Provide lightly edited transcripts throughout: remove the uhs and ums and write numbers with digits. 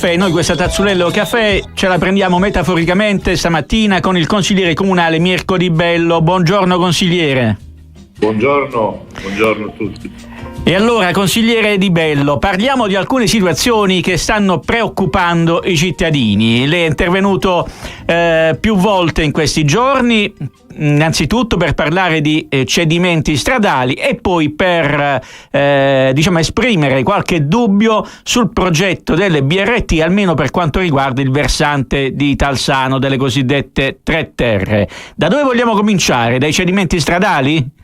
caffè. Noi questa tazzulello caffè ce la prendiamo metaforicamente stamattina con il consigliere comunale Mirko Di Bello. Buongiorno consigliere. Buongiorno a tutti. E allora, consigliere Di Bello, parliamo di alcune situazioni che stanno preoccupando i cittadini. Lei è intervenuto più volte in questi giorni, innanzitutto per parlare di cedimenti stradali e poi per esprimere qualche dubbio sul progetto delle BRT, almeno per quanto riguarda il versante di Talsano delle cosiddette 3 terre. Da dove vogliamo cominciare? Dai cedimenti stradali?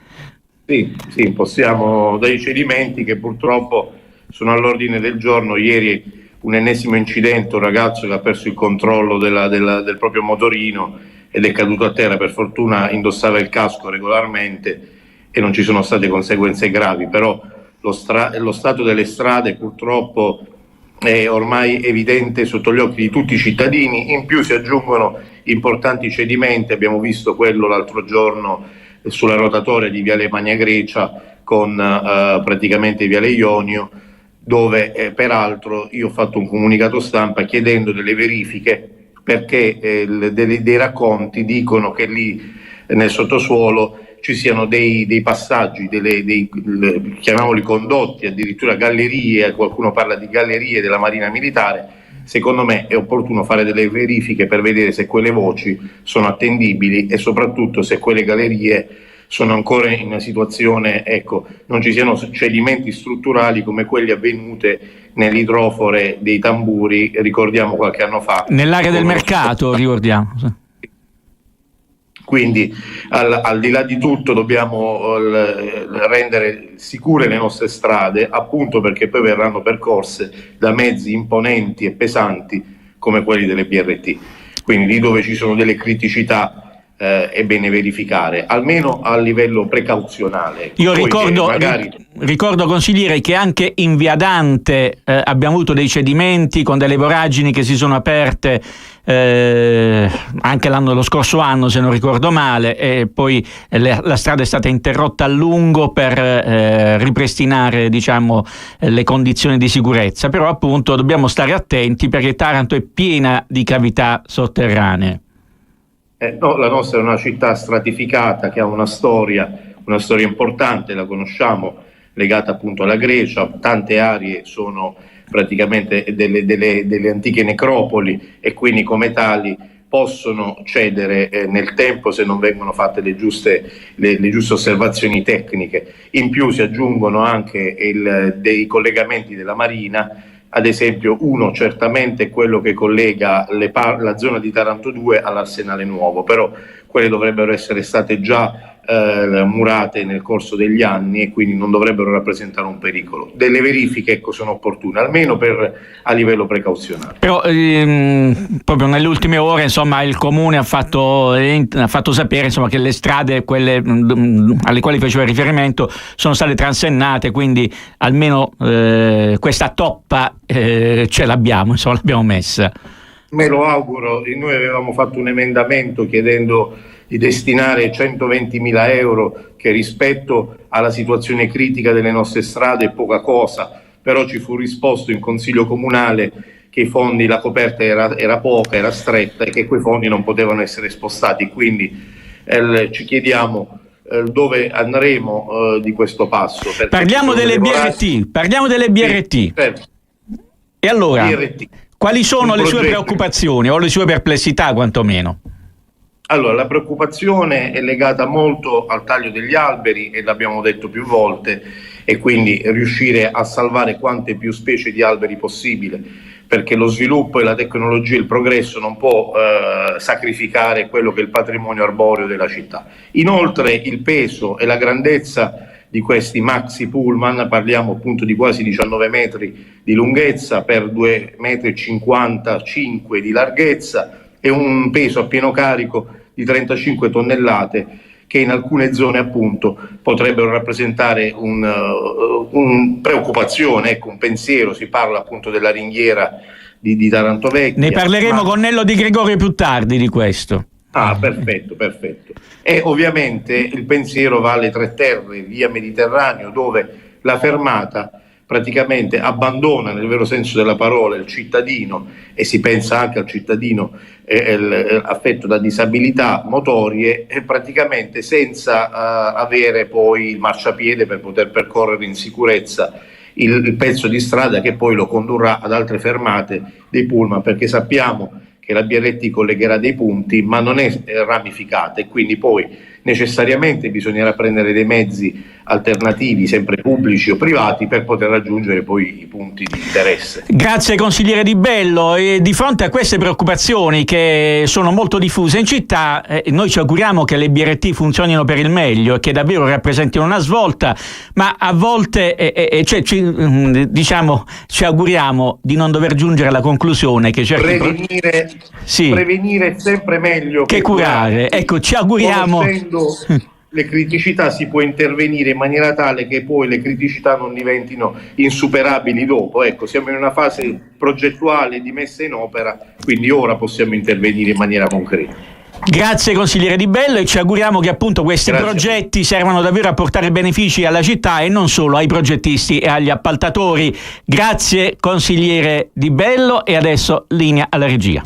Sì, possiamo, dai cedimenti che purtroppo sono all'ordine del giorno. Ieri un ennesimo incidente, un ragazzo che ha perso il controllo del proprio motorino ed è caduto a terra. Per fortuna indossava il casco regolarmente e non ci sono state conseguenze gravi, però lo stato delle strade purtroppo è ormai evidente sotto gli occhi di tutti i cittadini. In più si aggiungono importanti cedimenti, abbiamo visto quello l'altro giorno sulla rotatoria di Viale Magna Grecia con praticamente Viale Ionio, dove peraltro io ho fatto un comunicato stampa chiedendo delle verifiche perché dei racconti dicono che lì nel sottosuolo ci siano dei passaggi, chiamiamoli condotti, addirittura gallerie, qualcuno parla di gallerie della Marina Militare. Secondo me è opportuno fare delle verifiche per vedere se quelle voci sono attendibili e soprattutto se quelle gallerie sono ancora in una situazione, non ci siano cedimenti strutturali come quelli avvenuti nell'idrofore dei Tamburi, ricordiamo qualche anno fa. Nell'area del mercato, ricordiamo. Quindi al di là di tutto dobbiamo rendere sicure le nostre strade, appunto perché poi verranno percorse da mezzi imponenti e pesanti come quelli delle BRT. Quindi lì dove ci sono delle criticità è bene verificare, almeno a livello precauzionale. Io ricordo consigliere che anche in Via Dante abbiamo avuto dei cedimenti con delle voragini che si sono aperte anche lo scorso anno, se non ricordo male, e poi la strada è stata interrotta a lungo per ripristinare le condizioni di sicurezza. Però appunto dobbiamo stare attenti perché Taranto è piena di cavità sotterranee. No, la nostra è una città stratificata che ha una storia importante, la conosciamo, legata appunto alla Grecia. Tante aree sono praticamente delle antiche necropoli e quindi come tali possono cedere nel tempo se non vengono fatte le giuste osservazioni tecniche. In più si aggiungono anche dei collegamenti della Marina. Ad esempio, uno certamente è quello che collega la zona di Taranto 2 all'Arsenale Nuovo, però quelle dovrebbero essere state già murate nel corso degli anni e quindi non dovrebbero rappresentare un pericolo. Delle verifiche sono opportune, almeno a livello precauzionale. Però proprio nelle ultime ore il Comune ha fatto sapere che le strade, quelle alle quali faceva riferimento, sono state transennate, quindi almeno questa toppa ce l'abbiamo, l'abbiamo messa. Me lo auguro. Noi avevamo fatto un emendamento chiedendo di destinare 120.000 euro, che rispetto alla situazione critica delle nostre strade è poca cosa, però ci fu risposto in Consiglio Comunale che i fondi, la coperta era poca, era stretta e che quei fondi non potevano essere spostati. Quindi ci chiediamo dove andremo di questo passo. Parliamo delle BRT. Certo. E allora, BRT. Quali sono le sue preoccupazioni o le sue perplessità quantomeno? Allora, la preoccupazione è legata molto al taglio degli alberi, e l'abbiamo detto più volte, e quindi riuscire a salvare quante più specie di alberi possibile, perché lo sviluppo e la tecnologia, il progresso non può sacrificare quello che è il patrimonio arboreo della città. Inoltre il peso e la grandezza di questi maxi pullman, parliamo appunto di quasi 19 metri di lunghezza per 2,55 metri di larghezza e un peso a pieno carico di 35 tonnellate, che in alcune zone appunto potrebbero rappresentare un preoccupazione, un pensiero. Si parla appunto della ringhiera di Taranto Vecchia. Ne parleremo con Nello Di Gregorio più tardi di questo. Perfetto. E ovviamente il pensiero va alle 3 terre, via Mediterraneo, dove la fermata praticamente abbandona nel vero senso della parola il cittadino, e si pensa anche al cittadino affetto da disabilità motorie, praticamente senza avere poi il marciapiede per poter percorrere in sicurezza il pezzo di strada che poi lo condurrà ad altre fermate dei pullman, perché sappiamo che la BRT collegherà dei punti ma non è ramificata, e quindi poi necessariamente bisognerà prendere dei mezzi alternativi, sempre pubblici o privati, per poter raggiungere poi i punti di interesse. Grazie consigliere Di Bello. E di fronte a queste preoccupazioni che sono molto diffuse in città, noi ci auguriamo che le BRT funzionino per il meglio e che davvero rappresentino una svolta, ma a volte ci auguriamo di non dover giungere alla conclusione che prevenire è sempre meglio che curare. Ecco, ci auguriamo. Le criticità si può intervenire in maniera tale che poi le criticità non diventino insuperabili dopo. Ecco, siamo in una fase progettuale di messa in opera, quindi ora possiamo intervenire in maniera concreta. Grazie consigliere Di Bello, e ci auguriamo che appunto questi progetti servano davvero a portare benefici alla città e non solo ai progettisti e agli appaltatori. Grazie consigliere Di Bello, e adesso linea alla regia.